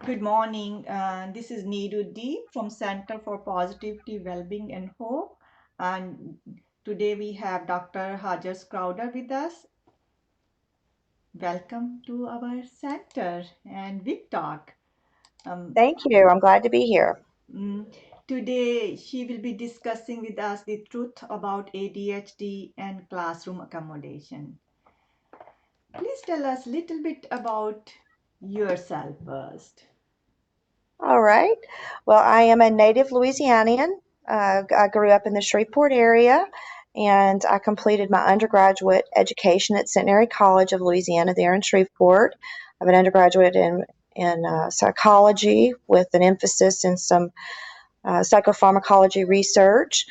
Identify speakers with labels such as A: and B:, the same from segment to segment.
A: Good morning. This is Needu D from Center for Positivity, Wellbeing and Hope. And today we have Dr. Hajar Crowder with us. Welcome to our center and Big Talk. Um,
B: Thank you. I'm glad to be here.
A: mm, Today she will be discussing with us the truth about ADHD and classroom accommodation. Please tell us a little bit about yourself first.
B: All right. Well, I am a native Louisianian. I grew up in the Shreveport area and I completed my undergraduate education at Centenary College of Louisiana there in Shreveport. I have an undergraduate in psychology with an emphasis in some psychopharmacology research.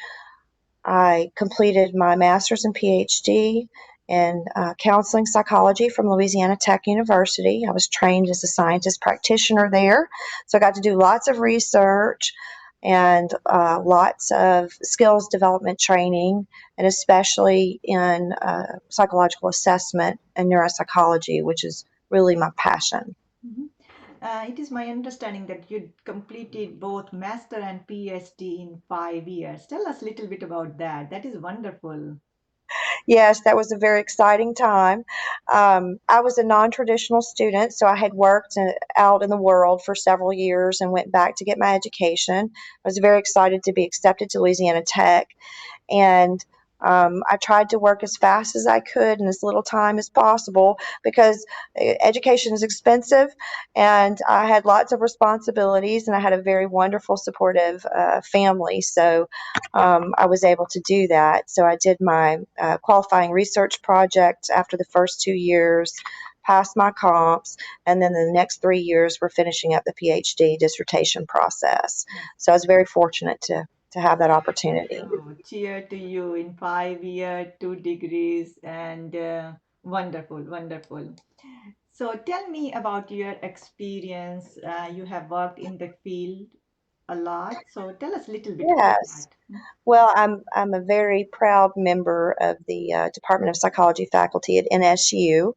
B: I completed my master's and PhD in counseling psychology from Louisiana Tech University. I was trained as a scientist practitioner there. So I got to do lots of research and lots of skills development training, and especially in psychological assessment and neuropsychology, which is really my passion.
A: Mhm. It is my understanding that you completed both master and PhD in 5 years. Tell us a little bit about that. That is wonderful.
B: Yes, that was a very exciting time. I was a non traditional student, so I had worked out in the world for several years and went back to get my education. I was very excited to be accepted to Louisiana Tech, and I tried to work as fast as I could in as little time as possible because education is expensive and I had lots of responsibilities and I had a very wonderful, supportive family. So I was able to do that. So I did my qualifying research project after the first 2 years, passed my comps, and then the next 3 years we're finishing up the PhD dissertation process. So I was very fortunate to have that opportunity.
A: Oh, cheer to you in 5 years, 2 degrees, and wonderful, wonderful. So tell me about your experience. You have worked in the field a lot. So tell us a little bit about
B: Yes.
A: that.
B: Well, I'm a very proud member of the Department of Psychology faculty at NSU.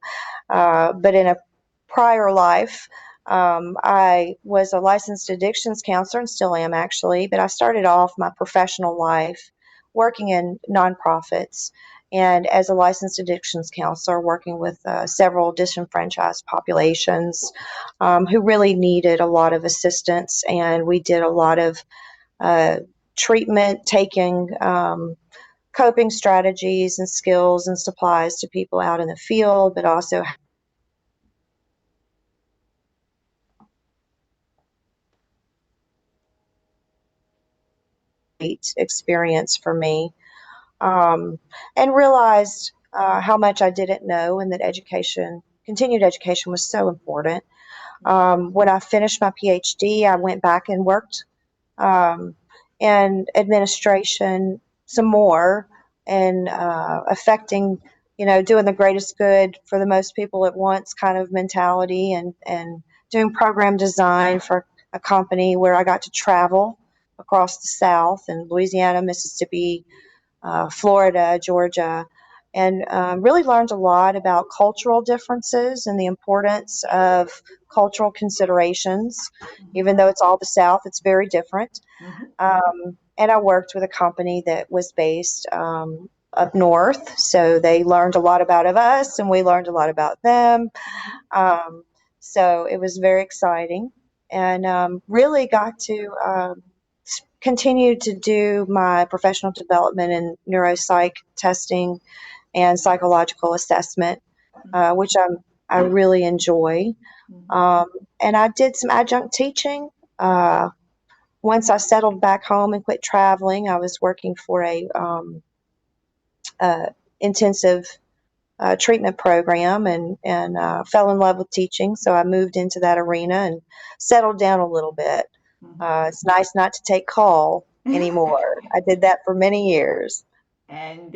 B: But in a prior life, I was a licensed addictions counselor and still am actually. But I started off my professional life working in nonprofits and as a licensed addictions counselor, working with several disenfranchised populations who really needed a lot of assistance. And we did a lot of uh, treatment, taking coping strategies and skills and supplies to people out in the field, but also great experience for me. And realized how much I didn't know and that continued education was so important. When I finished my PhD, I went back and worked um, in administration some more and affecting, doing the greatest good for the most people at once kind of mentality and doing program design for a company where I got to travel across the South and Louisiana, Mississippi, Florida, Georgia, and really learned a lot about cultural differences and the importance of cultural considerations. Even though it's all the South, it's very different.
A: Mhm.
B: And I worked with a company that was based up north, so they learned a lot about of us, and we learned a lot about them.
A: Mhm.
B: Um, so it was very exciting, and really got to continue to do my professional development in neuropsych testing and psychological assessment, which I really enjoy.
A: Mhm.
B: Um, and I did some adjunct teaching. Once I settled back home and quit traveling, I was working for a uh, intensive treatment program and fell in love with teaching. So I moved into that arena and settled down a little bit.
A: Mhm.
B: It's nice not to take call anymore. I did that for many years.
A: And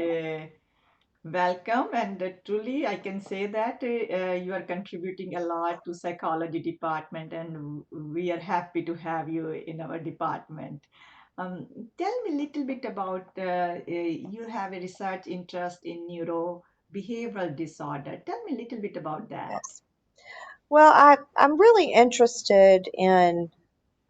A: welcome. And truly, I can say that you are contributing a lot to psychology department, and we are happy to have you in our department. Um, Tell me a little bit about you have a research interest in neuro behavioral disorder. Tell me a little bit about that.
B: Yes. Well, I'm really interested in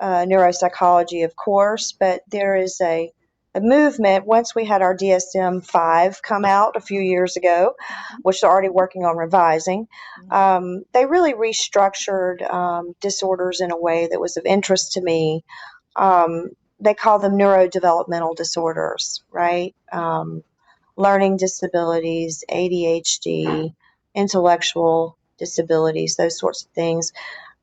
B: neuropsychology, of course, but there is a movement. Once we had our DSM-5 come out a few years ago,
A: Mhm,
B: which they're already working on revising,
A: mhm,
B: they really restructured disorders in a way that was of interest to me. Um, they call them neurodevelopmental disorders, right? Learning disabilities, ADHD, intellectual disabilities, those sorts of things.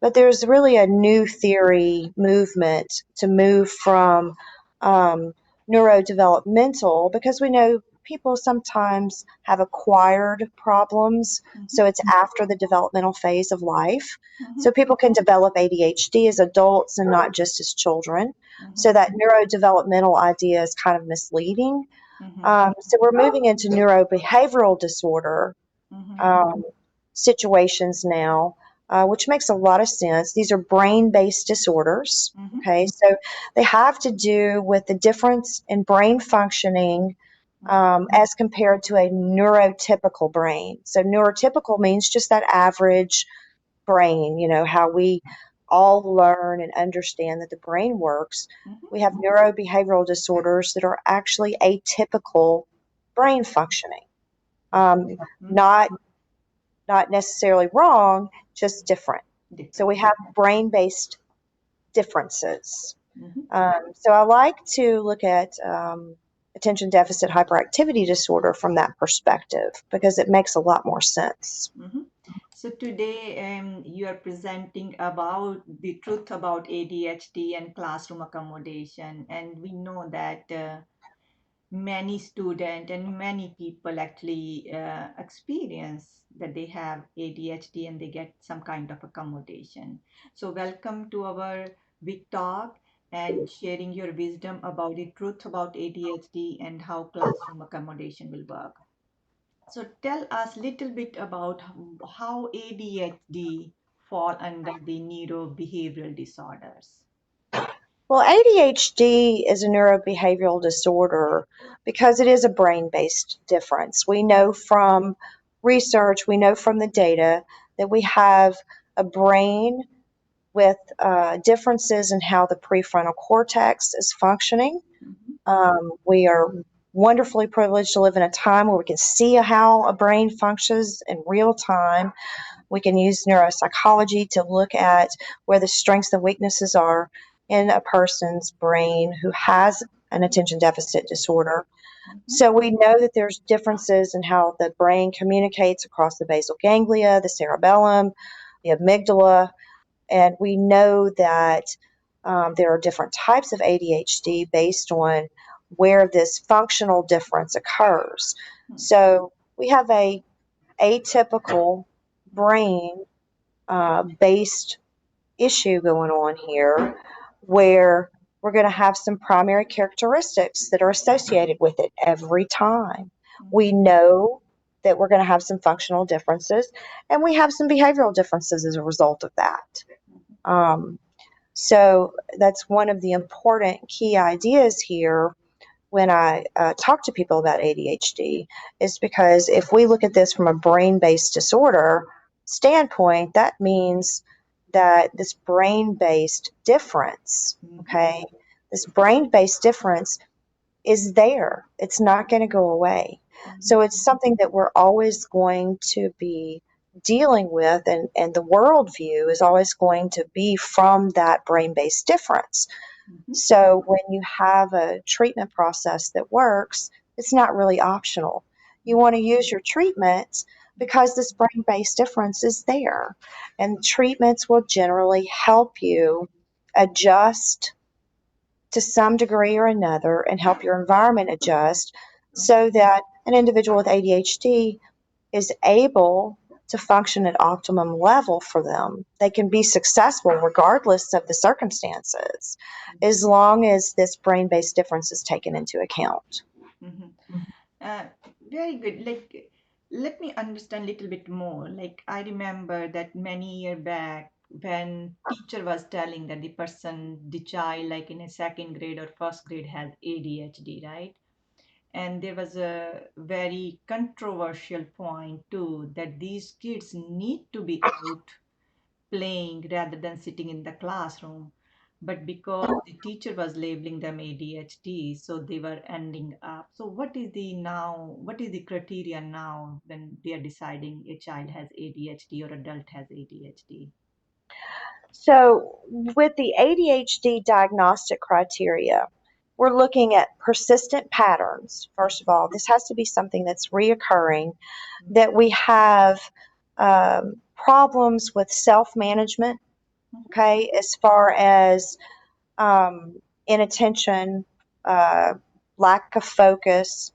B: But there's really a new theory movement to move from um, neurodevelopmental because we know people sometimes have acquired problems.
A: mhm,
B: So it's after the developmental phase of life.
A: mhm,
B: So people can develop ADHD as adults and not just as children. So
A: mhm,
B: that neurodevelopmental idea is kind of misleading.
A: mhm,
B: So we're moving into neurobehavioral disorder
A: mhm,
B: um, situations now, which makes a lot of sense. These are brain based disorders.
A: mhm,
B: Okay, so they have to do with the difference in brain functioning as compared to a neurotypical brain. So, neurotypical means just that average brain, how we all learn and understand that the brain works.
A: mhm,
B: We have neurobehavioral disorders that are actually atypical brain functioning. Um,
A: mhm.
B: not not necessarily wrong, just different. So
A: Different.
B: we have brain based differences.
A: Mhm,
B: So I like to look at attention deficit hyperactivity disorder from that perspective because it makes a lot more sense.
A: mhm. So today you are presenting about the truth about ADHD and classroom accommodation, and we know that many students and many people actually experience that they have ADHD and they get some kind of accommodation. So welcome to our big talk and sharing your wisdom about the truth about ADHD and how classroom accommodation will work. So tell us little bit about how ADHD fall under the neurobehavioral disorders.
B: Well, ADHD is a neurobehavioral disorder because it is a brain based difference. We know from research, we know from the data that we have a brain with differences in how the prefrontal cortex is functioning.
A: Mhm,
B: We are wonderfully privileged to live in a time where we can see how a brain functions in real time. We can use neuropsychology to look at where the strengths and weaknesses are in a person's brain who has an attention deficit disorder.
A: mhm,
B: So we know that there's differences in how the brain communicates across the basal ganglia, the cerebellum, the amygdala, and we know that there are different types of ADHD based on where this functional difference occurs.
A: mhm,
B: So we have a atypical brain based issue going on here where we're going to have some primary characteristics that are associated with it every time. We
A: mhm,
B: know that we're going to have some functional differences and we have some behavioral differences as a result of that.
A: mhm,
B: Um, so that's one of the important key ideas here when I talk to people about ADHD, is because if we look at this from a brain based disorder standpoint, that means that this brain based difference,
A: mhm,
B: okay, this brain based difference is there. It's not going to go away.
A: mhm,
B: So it's something that we're always going to be dealing with, and the worldview is always going to be from that brain based difference.
A: mhm,
B: So when you have a treatment process that works, it's not really optional. You want to use your treatments because this brain based difference is there. And treatments will generally help you adjust to some degree or another and help your environment adjust so that an individual with ADHD is able to function at optimum level for them. They can be successful regardless of the circumstances
A: mhm,
B: as long as this brain based difference is taken into account.
A: mhm. Uh, Very good. Like, let me understand a little bit more. Like, I remember that many year back when teacher was telling that the person, the child, like in a second grade or first grade, has ADHD, right? And there was a very controversial point too that these kids need to be out playing rather than sitting in the classroom. But because the teacher was labeling them ADHD, so they were ending up. So what is the criteria now when they are deciding a child has ADHD or adult has ADHD?
B: So, with the ADHD diagnostic criteria, we're looking at persistent patterns. First of all, this has to be something that's reoccurring, that we have problems with self management, okay, as far as inattention, uh, lack of focus.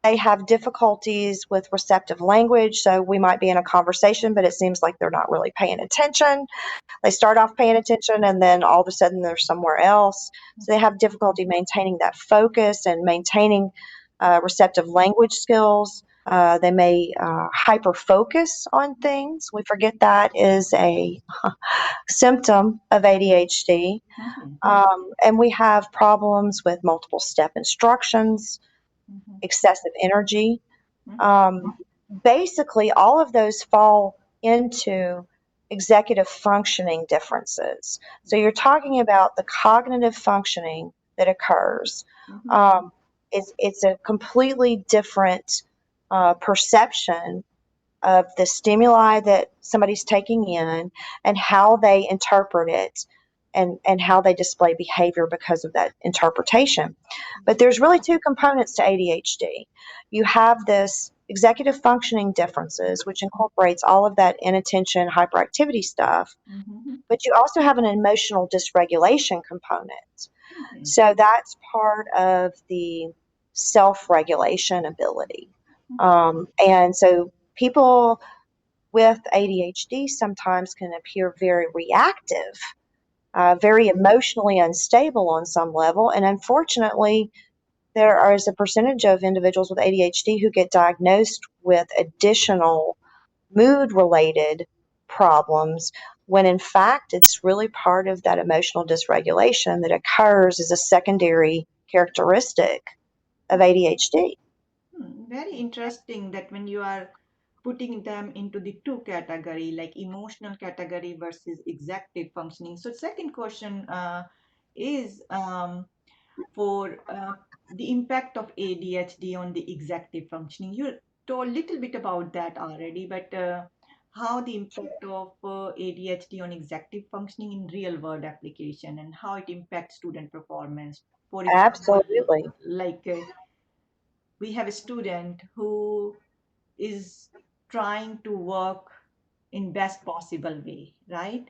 B: They have difficulties with receptive language. So we might be in a conversation, but it seems like they're not really paying attention. They start off paying attention and then all of a sudden they're somewhere else. So they have difficulty maintaining that focus and maintaining receptive language skills. They may hyper focus on things. We forget that is a symptom of ADHD.
A: Mhm,
B: And we have problems with multiple step instructions,
A: mhm,
B: excessive energy.
A: mhm,
B: Um, Basically, all of those fall into executive functioning differences. So you're talking about the cognitive functioning that occurs.
A: mhm,
B: Um, it's a completely different perception of the stimuli that somebody's taking in and how they interpret it and how they display behavior because of that interpretation. But there's really two components to ADHD. You have this executive functioning differences, which incorporates all of that inattention, hyperactivity stuff,
A: mhm,
B: but you also have an emotional dysregulation component.
A: mhm,
B: So that's part of the self regulation ability. And so people with ADHD sometimes can appear very reactive, very emotionally unstable on some level. And unfortunately, there is a percentage of individuals with ADHD who get diagnosed with additional mood related problems when in fact it's really part of that emotional dysregulation that occurs as a secondary characteristic of ADHD.
A: Very interesting that when you are putting them into the two category, like emotional category versus executive functioning. So second question is for the impact of ADHD on the executive functioning. You told a little bit about that already, but how the impact of ADHD on executive functioning in real world application and how it impacts student performance. For example,
B: Absolutely.
A: like we have a student who is trying to work in best possible way, right?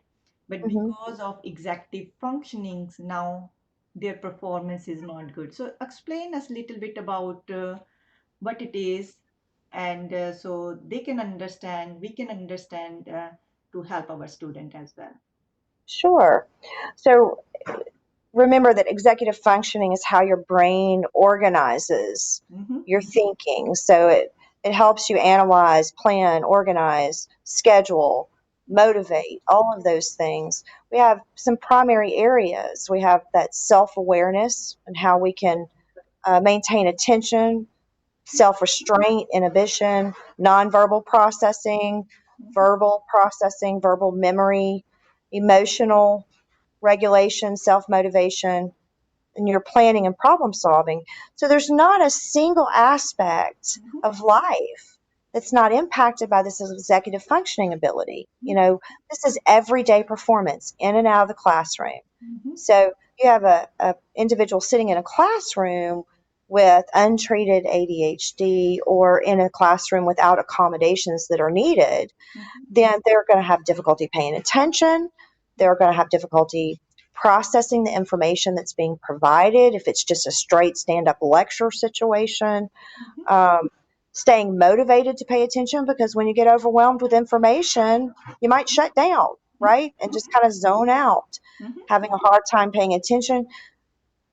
A: But
B: Mm-hmm.
A: because of executive functionings now their performance is not good. So explain us a little bit about what it is, and so they can understand, we can understand to help our student as well.
B: Sure. So remember that executive functioning is how your brain organizes
A: Mm-hmm,
B: your thinking. So it helps you analyze, plan, organize, schedule, motivate, all of those things. We have some primary areas. We have that self awareness and how we can maintain attention, self restraint, inhibition, nonverbal processing,
A: mm-hmm,
B: verbal processing, verbal memory, emotional regulation, self motivation, and your planning and problem solving. So there's not a single aspect of life that's not impacted by this executive functioning ability. You know, this is everyday performance in and out of the classroom.
A: mm-hmm,
B: So you have a individual sitting in a classroom with untreated ADHD or in a classroom without accommodations that are needed,
A: mm-hmm,
B: then they're going to have difficulty paying attention. They're going to have difficulty processing the information that's being provided if it's just a straight stand up lecture situation.
A: mm-hmm,
B: Um, Staying motivated to pay attention because when you get overwhelmed with information, you might shut down, right? And just kind of zone out,
A: mm-hmm,
B: having a hard time paying attention.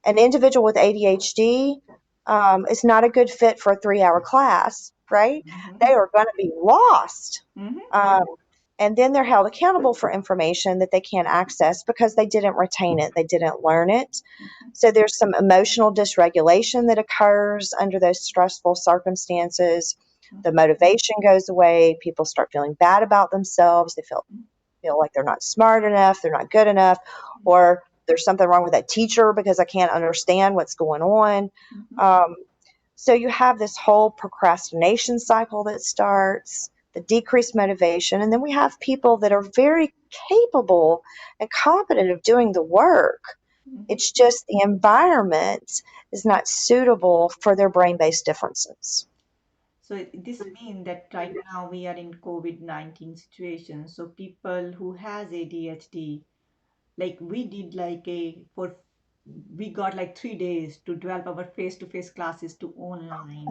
B: An individual with ADHD is not a good fit for a 3 hour class, right?
A: mm-hmm,
B: They are going to be lost.
A: mm-hmm,
B: Um, and then they're held accountable for information that they can't access because they didn't retain it, they didn't learn it. So there's some emotional dysregulation that occurs under those stressful circumstances. The motivation goes away, people start feeling bad about themselves, they feel feel like they're not smart enough, they're not good enough, or there's something wrong with that teacher because I can't understand what's going on.
A: Mhm.
B: Um, so you have this whole procrastination cycle that starts, the decreased motivation, and then we have people that are very capable and competent of doing the work.
A: Mhm.
B: It's just the environment is not suitable for their brain based differences.
A: So this means that right now we are in COVID-19 situation. So people who has ADHD, like we did like a for we got like 3 days to develop our face-to-face classes to online.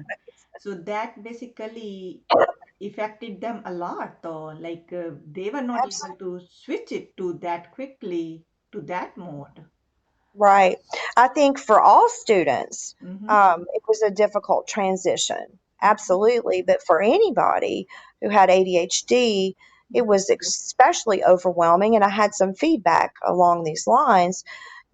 A: So that basically affected them a lot though. Like they were not able to switch it to that quickly to that mode.
B: Right. I think for all students,
A: Mm-hmm.
B: it was a difficult transition.
A: Mm-hmm.
B: Absolutely. But for anybody who had ADHD, it was especially overwhelming. And I had some feedback along these lines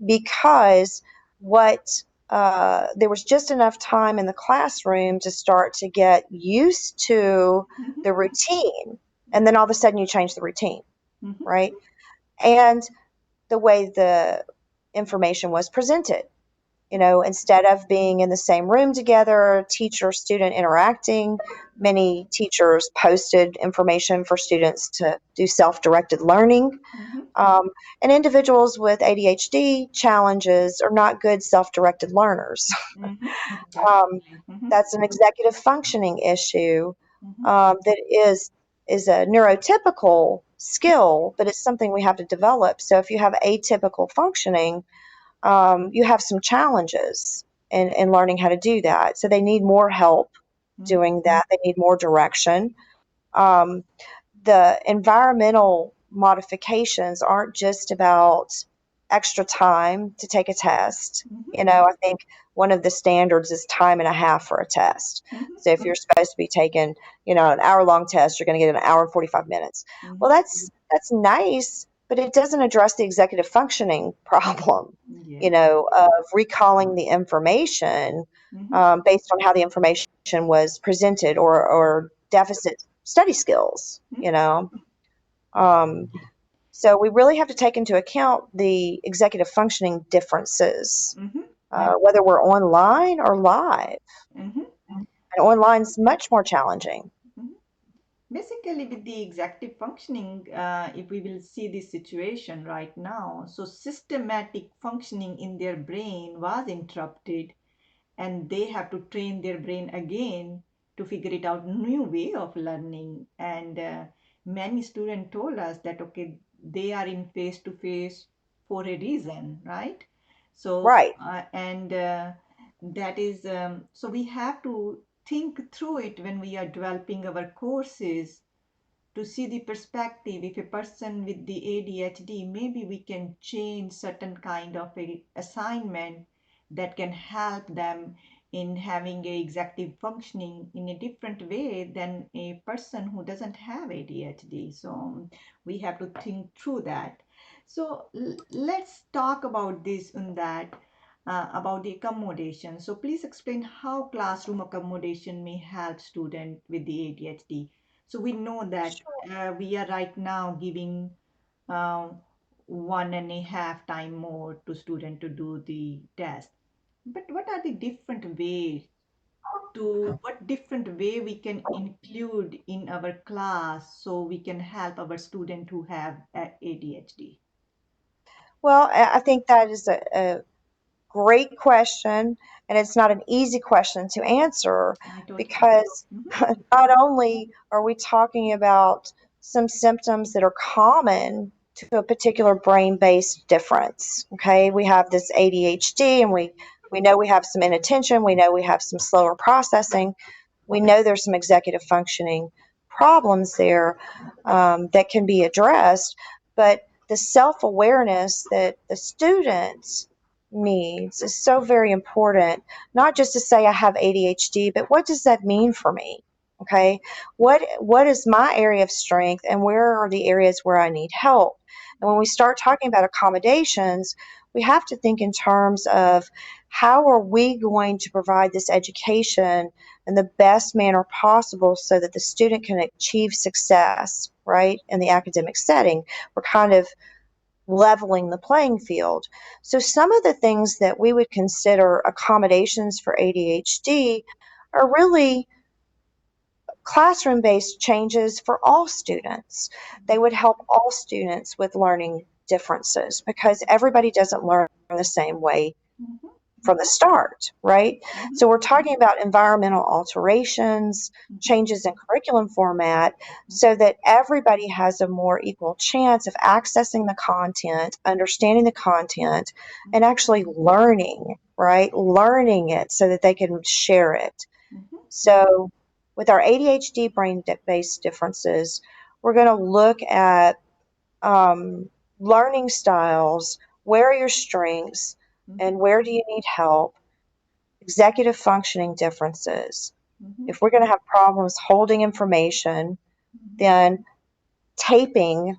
B: because what there was just enough time in the classroom to start to get used to
A: Mm-hmm.
B: the routine. And then all of a sudden you change the routine,
A: Mm-hmm.
B: right? And the way the information was presented. Instead of being in the same room together, teacher student interacting, many teachers posted information for students to do self directed learning.
A: Mm-hmm.
B: Um, and individuals with ADHD challenges are not good self directed learners.
A: Mm-hmm.
B: Um,
A: Definitely. Mm-hmm.
B: that's an executive functioning issue
A: Mm-hmm.
B: that is a neurotypical skill, but it's something we have to develop. So if you have atypical functioning, you have some challenges in learning how to do that. So they need more help
A: Mm-hmm.
B: doing that. They need more direction. Um, the environmental modifications aren't just about extra time to take a test.
A: Mm-hmm.
B: I think one of the standards is time and a half for a test.
A: Mm-hmm.
B: So if you're supposed to be taking, an hour long test, you're going to get an hour and 45 minutes. Well,
A: Mm-hmm.
B: that's nice, but it doesn't address the executive functioning problem,
A: Yes.
B: of recalling the information
A: Mm-hmm.
B: based on how the information was presented, or deficit study skills, Um, so we really have to take into account the executive functioning differences,
A: Mm-hmm.
B: whether we're online or live.
A: Mm-hmm.
B: And online is much more challenging.
A: Mm-hmm. Basically, with the executive functioning, if we will see this situation right now, so systematic functioning in their brain was interrupted, and they have to train their brain again to figure it out new way of learning. And many students told us that okay, they are in face to face for a reason, right? So
B: Right.
A: and that is so we have to think through it when we are developing our courses to see the perspective. If a person with the ADHD, maybe we can change certain kind of a assignment that can help them in having a executive functioning in a different way than a person who doesn't have ADHD. So we have to think through that. So let's talk about this and that. About the accommodation. So please explain how classroom accommodation may help student with the ADHD. So we know that we are right now giving uh, 1.5 time more to student to do the test. But what are the different ways what different way we can include in our class so we can help our student who have ADHD?
B: Well, I think that is a great question, and it's not an easy question to answer
A: I totally agree.
B: because not only are we talking about some symptoms that are common to a particular brain based difference, okay? We have this ADHD, and we know we have some inattention, we know we have some slower processing, we know there's some executive functioning problems there that can be addressed, but the self awareness that the student needs is so very important. Not just to say I have ADHD, but what does that mean for me? Okay, what is my area of strength, and where are the areas where I need help? And when we start talking about accommodations, we have to think in terms of how are we going to provide this education in the best manner possible so that the student can achieve success, right, in the academic setting. We're kind of leveling the playing field. So, some of the things that we would consider accommodations for ADHD are really classroom based changes for all students. They would help all students with learning differences because everybody doesn't learn the same way
A: Mhm.
B: from the start, right?
A: Mhm.
B: So we're talking about environmental alterations,
A: Mhm.
B: changes in curriculum format, so that everybody has a more equal chance of accessing the content, understanding the content, and
A: Mhm.
B: actually learning, right? Learning it so that they can share it.
A: Mhm.
B: So with our ADHD brain based differences, we're going to look at um, learning styles, where are your strengths,
A: Mhm.
B: and where do you need help, executive functioning differences.
A: Mhm.
B: If we're going to have problems holding information,
A: Mhm.
B: then taping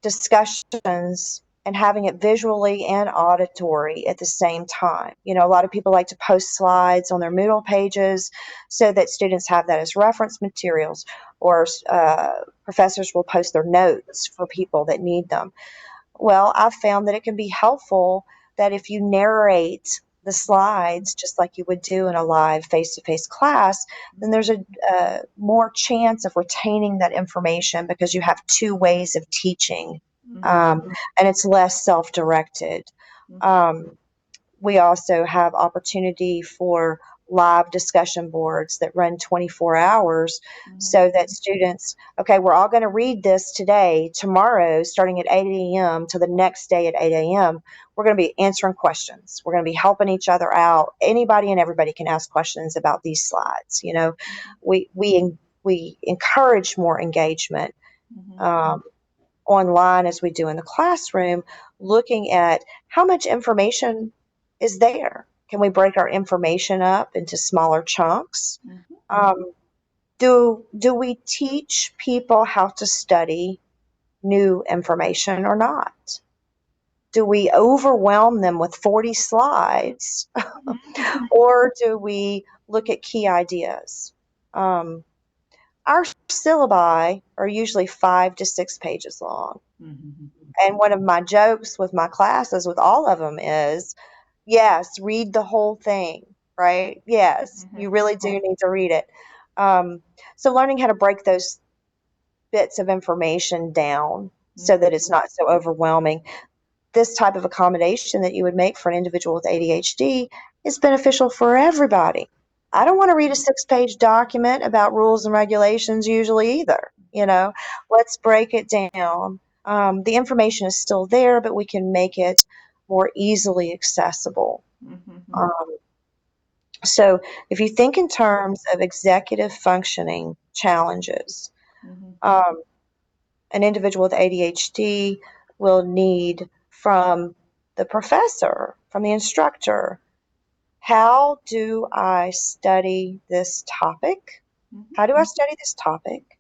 B: discussions and having it visually and auditory at the same time. You know, a lot of people like to post slides on their Moodle pages so that students have that as reference materials, or professors will post their notes for people that need them. Well, I've found that it can be helpful that if you narrate the slides just like you would do in a live face to face class, then there's a more chance of retaining that information because you have two ways of teaching,
A: Mhm.
B: um, and it's less self directed.
A: Mhm.
B: Um, we also have opportunity for live discussion boards that run 24 hours
A: Mhm.
B: so that students, okay, we're all going to read this today, tomorrow, starting at 8 a.m. to the next day at 8 a.m. We're going to be answering questions. We're going to be helping each other out. Anybody and everybody can ask questions about these slides. You know,
A: Mhm.
B: we encourage more engagement.
A: Mhm.
B: Um, Online as we do in the classroom, looking at how much information is there. Can we break our information up into smaller chunks?
A: Mhm.
B: Um, do we teach people how to study new information or not? Do we overwhelm them with 40 slides, or do we look at key ideas? Um, our syllabi are usually 5 to 6 pages long.
A: Mhm.
B: And one of my jokes with my classes, with all of them, is yes, read the whole thing, right? Yes, you really do need to read it. Um, so, learning how to break those bits of information down so that it's not so overwhelming. This type of accommodation that you would make for an individual with ADHD is beneficial for everybody. I don't want to read a 6 page document about rules and regulations usually either. You know, let's break it down. The information is still there, but we can make it more easily accessible.
A: Mhm.
B: Um, so, if you think in terms of executive functioning challenges,
A: Mhm.
B: um, an individual with ADHD will need from the professor, from the instructor, how do I study this topic?
A: Mhm.
B: How do I study this topic?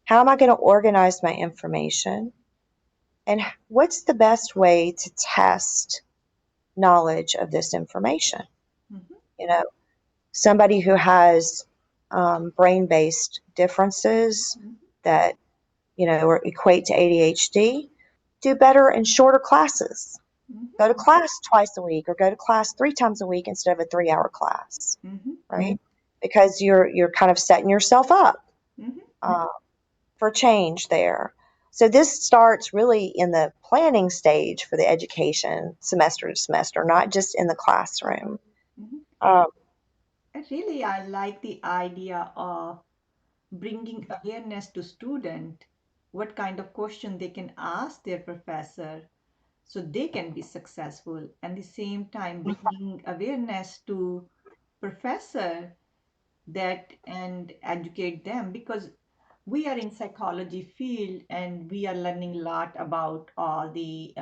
B: How am I going to organize my information? And what's the best way to test knowledge of this information?
A: Mhm.
B: You know, somebody who has brain based differences
A: Mhm.
B: that, you know, or equate to ADHD do better in shorter classes.
A: Mhm.
B: Go to class twice a week or go to class 3 times a week instead of a 3 hour class,
A: Mhm.
B: right? Because you're kind of setting yourself up
A: Mhm.
B: uh, for change there. So this starts really in the planning stage for the education semester to semester, not just in the classroom.
A: Mhm.
B: Um,
A: Really, I like the idea of bringing awareness to student, what kind of question they can ask their professor so they can be successful, and the same time bringing awareness to professor that and educate them, because we are in psychology field and we are learning a lot about all the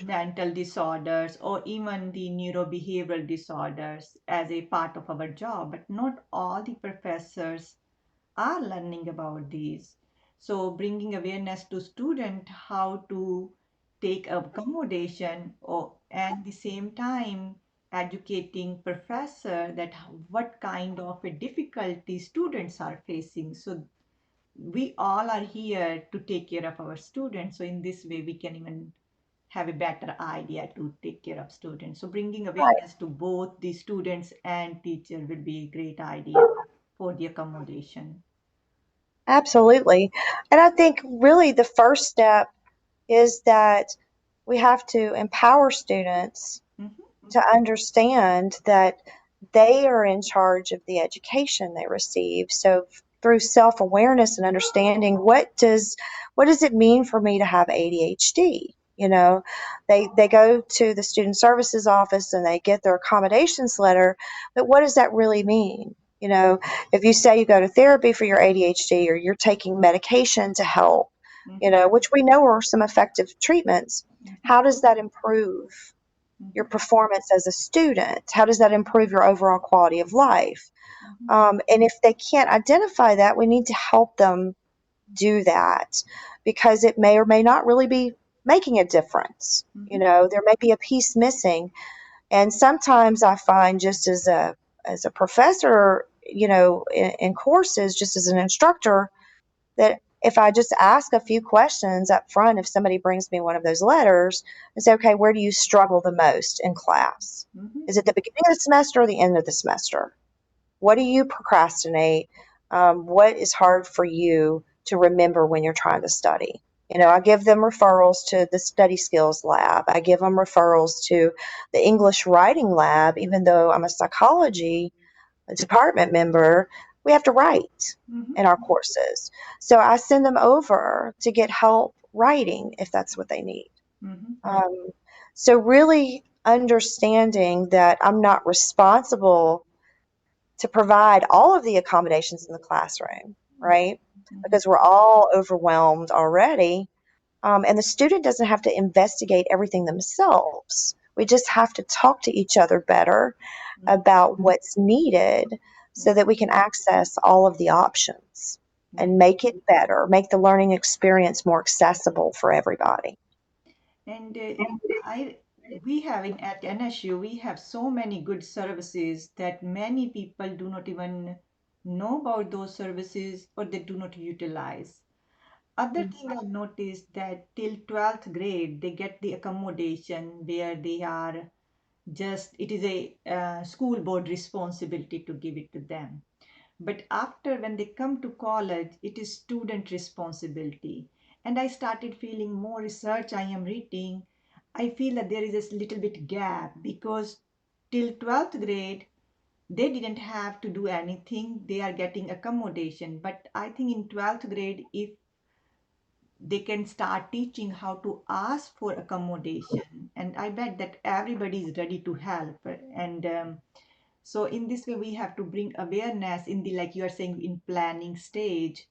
A: mental disorders or even the neurobehavioral disorders as a part of our job, but not all the professors are learning about these. So bringing awareness to student how to take accommodation, or at the same time educating professor that what kind of a difficulty students are facing. So we all are here to take care of our students. So in this way, we can even have a better idea to take care of students. So bringing
B: Right.
A: awareness to both the students and teacher will be a great idea for the accommodation.
B: Absolutely. And I think really the first step is that we have to empower students
A: Hmm.
B: to understand that they are in charge of the education they receive. So through self-awareness and understanding what does it mean for me to have ADHD? They go to the student services office and they get their accommodations letter, but what does that really mean? If you say you go to therapy for your ADHD or you're taking medication to help,
A: Hmm.
B: which we know are some effective treatments, how does that improve your
A: Hmm.
B: performance as a student? How does that improve your overall quality of life?
A: Hmm.
B: And if they can't identify that, we need to help them do that because it may or may not really be making a difference.
A: Hmm.
B: There may be a piece missing. And sometimes I find just as a professor, in courses, just as an instructor, that if I just ask a few questions up front, if somebody brings me one of those letters and say, okay, where do you struggle the most in class?
A: Hmm.
B: Is it the beginning of the semester or the end of the semester? What do you procrastinate? What is hard for you to remember when you're trying to study? I give them referrals to the study skills lab. I give them referrals to the English writing lab, even though I'm a psychology department member, we have to write
A: Hmm.
B: in our courses. So I send them over to get help writing if that's what they need.
A: Hmm.
B: Um, so really understanding that I'm not responsible to provide all of the accommodations in the classroom, right?
A: Hmm.
B: Because we're all overwhelmed already. And the student doesn't have to investigate everything themselves. We just have to talk to each other better about what's needed so that we can access all of the options and make it better, make the learning experience more accessible for everybody.
A: And I we have at NSU we have so many good services that many people do not even know about those services or they do not utilize. Other thing I've noticed that till 12th grade they get the accommodation where they are just it is a school board responsibility to give it to them. But after when they come to college, it is student responsibility. And I started feeling more research I am reading. I feel that there is a little bit gap because till 12th grade, they didn't have to do anything. They are getting accommodation. But I think in 12th grade, if they can start teaching how to ask for accommodation, and I bet that everybody is ready to help. And so in this way, we have to bring awareness in the, like you are saying, in planning stage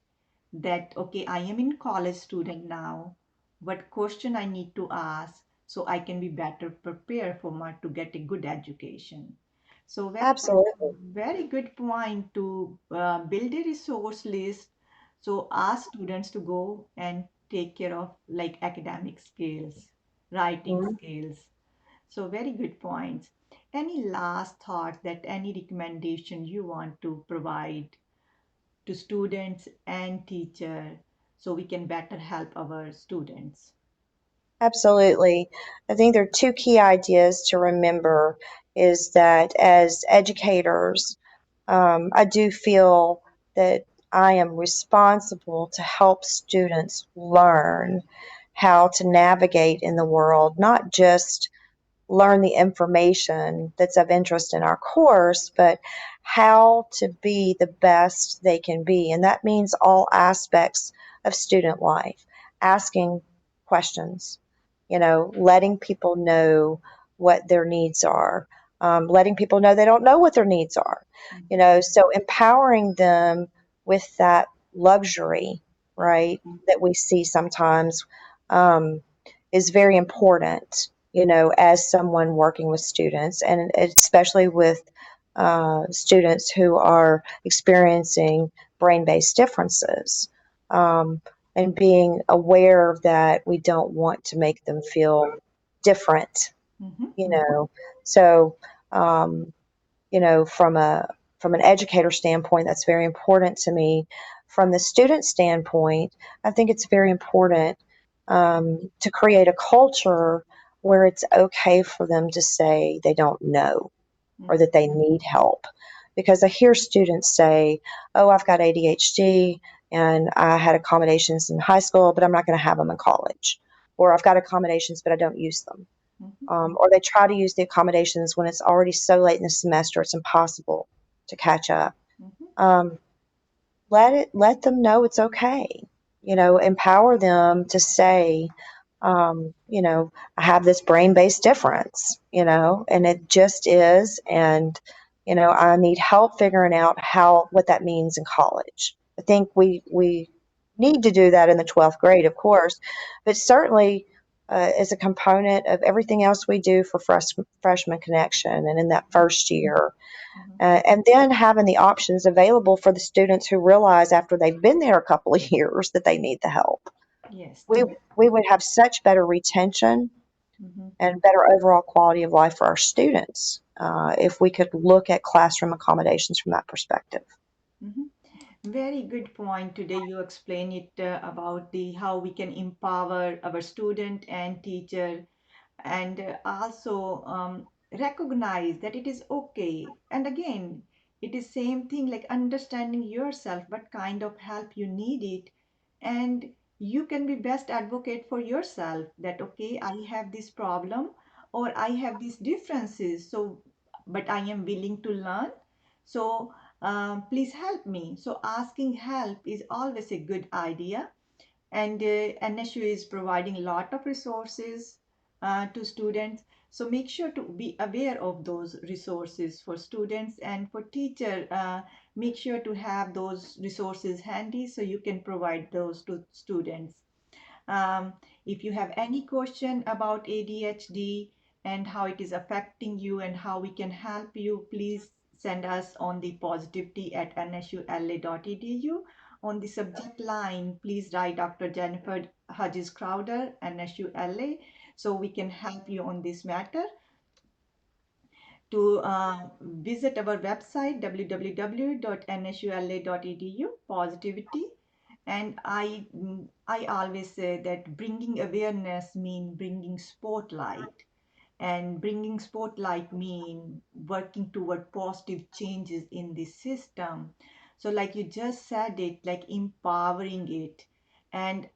A: that, okay, I am in college student now. What question I need to ask so I can be better prepared for my to get a good education. So
B: Absolutely.
A: very good point to build a resource list. So ask students to go and take care of like academic skills, writing
B: Mhm.
A: skills. So very good points. Any last thought that any recommendation you want to provide to students and teacher so we can better help our students?
B: Absolutely. I think there are two key ideas to remember is that as educators, I do feel that I am responsible to help students learn how to navigate in the world, not just learn the information that's of interest in our course, but how to be the best they can be. And that means all aspects of student life, asking questions, letting people know what their needs are, letting people know they don't know what their needs are, so empowering them with that luxury, right, that we see sometimes. Um, is very important, as someone working with students, and especially with students who are experiencing brain based differences. and being aware that we don't want to make them feel different,
A: Mhm.
B: you know. So, um, from an educator standpoint, that's very important to me. From the student standpoint, I think it's very important to create a culture where it's okay for them to say they don't know or
A: Mhm.
B: that they need help. Because I hear students say, "Oh, I've got ADHD and I had accommodations in high school, but I'm not going to have them in college." Or I've got accommodations, but I don't use them.
A: Mhm.
B: Or they try to use the accommodations when it's already so late in the semester it's impossible to catch up.
A: Mhm.
B: Um, let them know it's okay. Empower them to say, I have this brain based difference, and it just is, and I need help figuring out how what that means in college. I think we need to do that in the 12th grade, of course, but certainly is a component of everything else we do for freshman connection and in that first year.
A: Mhm.
B: And then having the options available for the students who realize after they've been there a couple of years that they need the help.
A: Yes,
B: We would have such better retention
A: Mhm.
B: and better overall quality of life for our students if we could look at classroom accommodations from that perspective.
A: Mhm. Very good point. Today you explain it about the how we can empower our student and teacher, and also recognize that it is okay. And again, it is same thing like understanding yourself, what kind of help you need it, and you can be best advocate for yourself that okay, I have this problem or I have these differences, so but I am willing to learn. So please help me. So asking help is always a good idea, and NSU is providing a lot of resources to students. So make sure to be aware of those resources for students, and for teacher, make sure to have those resources handy so you can provide those to students. Um, if you have any question about ADHD and how it is affecting you and how we can help you, please send us on the positivity at nsula.edu. On the subject line, please write Dr. Jennifer Hodges Crowder, NSULA, so we can help you on this matter. To visit our website www.nsula.edu, positivity. And I always say that bringing awareness mean bringing spotlight, and bringing spotlight mean working toward positive changes in the system. So like you just said it, like empowering it, and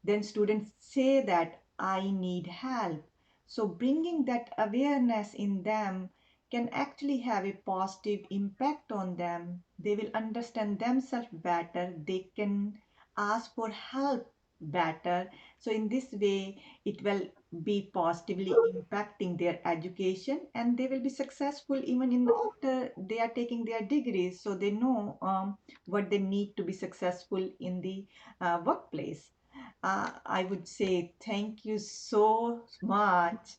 A: then students say that I need help. So bringing that awareness in them can actually have a positive impact on them. They will understand themselves better. They can ask for help better. So in this way, it will be positively impacting their education, and they will be successful even in after they are taking their degrees. So they know what they need to be successful in the workplace. I would say thank you so much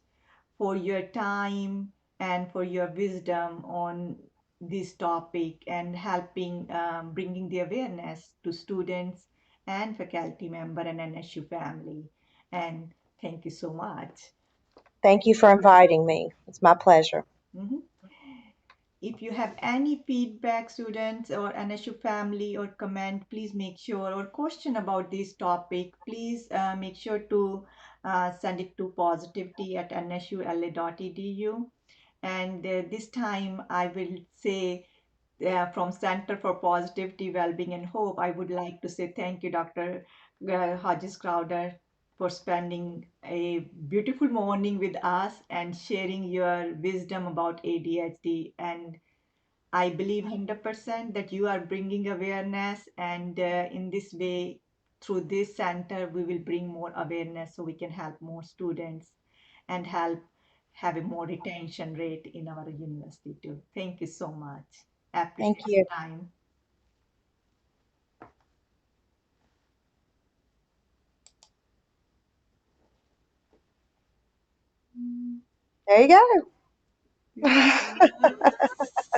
A: for your time and for your wisdom on this topic, and helping bringing the awareness to students and faculty member and NSU family. And thank you so much.
B: Thank you for inviting me. It's my pleasure.
A: Mhm. If you have any feedback, students or NSU family, or comment, please make sure, or question about this topic, please make sure to send it to positivity at nsula.edu. And this time I will say from Center for Positivity, Wellbeing and Hope, I would like to say thank you, Dr. Hodges Crowder, for spending a beautiful morning with us and sharing your wisdom about ADHD. And I believe 100% that you are bringing awareness, and in this way, through this center, we will bring more awareness so we can help more students and help have a more retention rate in our university too. Thank you so much.
B: Thank
A: Appreciate
B: you.
A: your time.
B: There you go.
A: Yes.